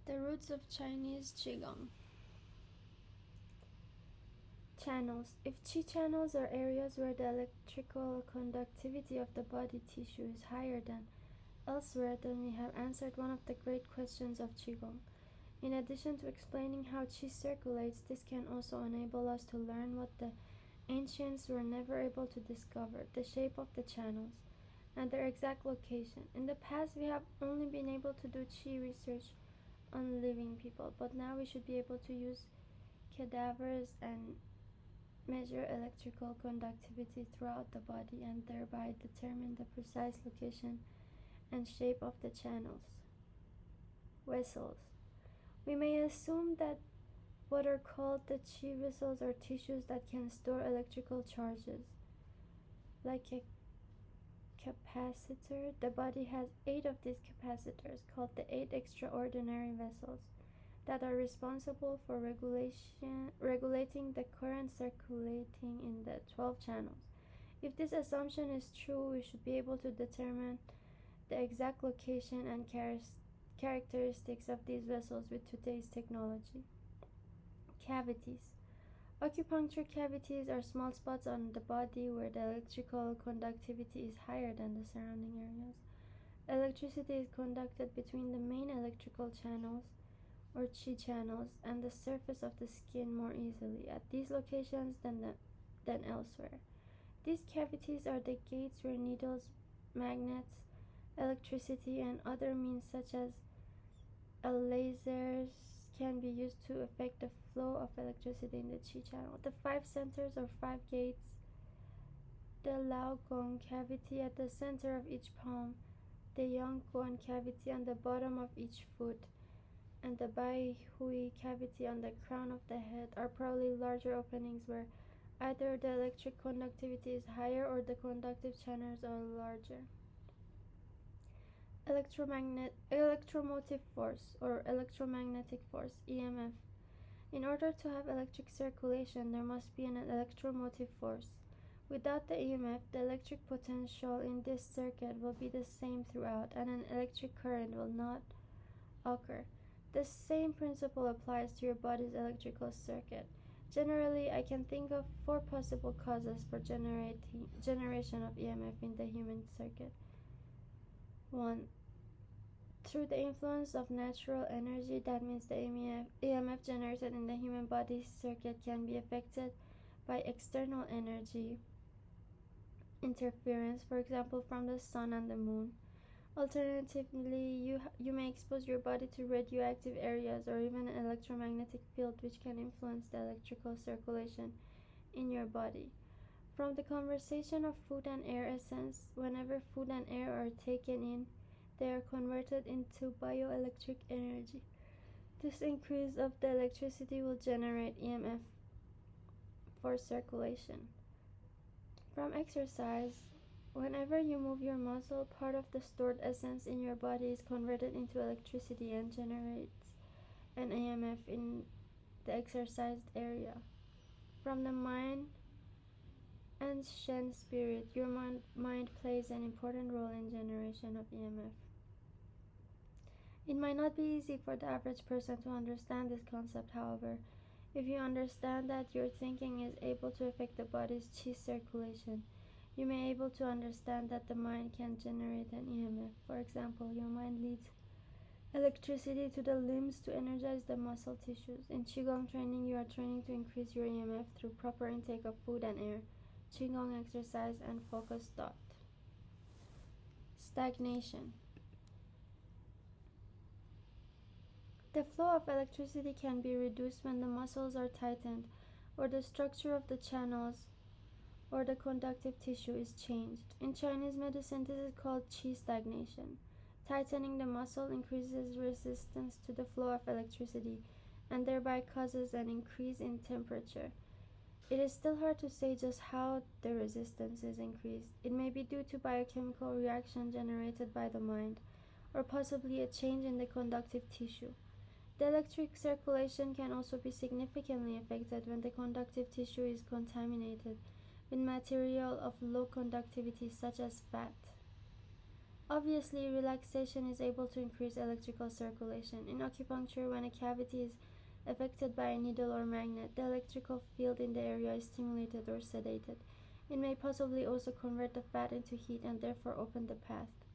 The roots of Chinese Qigong. Channels. If qi channels are areas where the electrical conductivity of the body tissue is higher than elsewhere, then we have answered one of the great questions of Qigong. In addition to explaining how qi circulates, this can also enable us to learn what the ancients were never able to discover, the shape of the channels and their exact location. In the past, we have only been able to do qi research on living people, but now we should be able to use cadavers and measure electrical conductivity throughout the body and thereby determine the precise location and shape of the channels. Vessels. We may assume that what are called the qi vessels are tissues that can store electrical charges. Like a capacitor, the body has 8 of these capacitors, called the 8 extraordinary vessels, that are responsible for regulating the current circulating in the 12 channels. If this assumption is true, we should be able to determine the exact location and characteristics of these vessels with today's technology. Cavities. Acupuncture cavities are small spots on the body where the electrical conductivity is higher than the surrounding areas. Electricity is conducted between the main electrical channels or qi channels and the surface of the skin more easily at these locations than elsewhere. These cavities are the gates where needles, magnets, electricity, and other means such as lasers can be used to affect the flow of electricity in the qi channel. The 5 centers or 5 gates, the Lao gong cavity at the center of each palm, the yang guan cavity on the bottom of each foot, and the bai hui cavity on the crown of the head are probably larger openings where either the electric conductivity is higher or the conductive channels are larger. Electromotive force or electromagnetic force, EMF. In order to have electric circulation, there must be an electromotive force. Without the EMF, the electric potential in this circuit will be the same throughout, and an electric current will not occur. The same principle applies to your body's electrical circuit. Generally, I can think of 4 possible causes for generation of EMF in the human circuit. 1. Through the influence of natural energy, that means the EMF generated in the human body's circuit can be affected by external energy interference, for example from the sun and the moon. Alternatively, you may expose your body to radioactive areas or even an electromagnetic field which can influence the electrical circulation in your body. From the conversation of food and air essence, whenever food and air are taken in, they are converted into bioelectric energy. This increase of the electricity will generate EMF for circulation. From exercise, whenever you move your muscle, part of the stored essence in your body is converted into electricity and generates an EMF in the exercised area. From the mind and Shen spirit, your mind plays an important role in generation of EMF. It might not be easy for the average person to understand this concept, however. If you understand that your thinking is able to affect the body's qi circulation, you may be able to understand that the mind can generate an EMF. For example, your mind leads electricity to the limbs to energize the muscle tissues. In Qigong training, you are training to increase your EMF through proper intake of food and air, Qigong exercise, and focused thought. Stagnation. The flow of electricity can be reduced when the muscles are tightened or the structure of the channels or the conductive tissue is changed. In Chinese medicine, this is called qi stagnation. Tightening the muscle increases resistance to the flow of electricity and thereby causes an increase in temperature. It is still hard to say just how the resistance is increased. It may be due to biochemical reaction generated by the mind, or possibly a change in the conductive tissue. The electric circulation can also be significantly affected when the conductive tissue is contaminated with material of low conductivity such as fat. Obviously, relaxation is able to increase electrical circulation. In acupuncture, when a cavity is affected by a needle or magnet, the electrical field in the area is stimulated or sedated. It may possibly also convert the fat into heat and therefore open the path.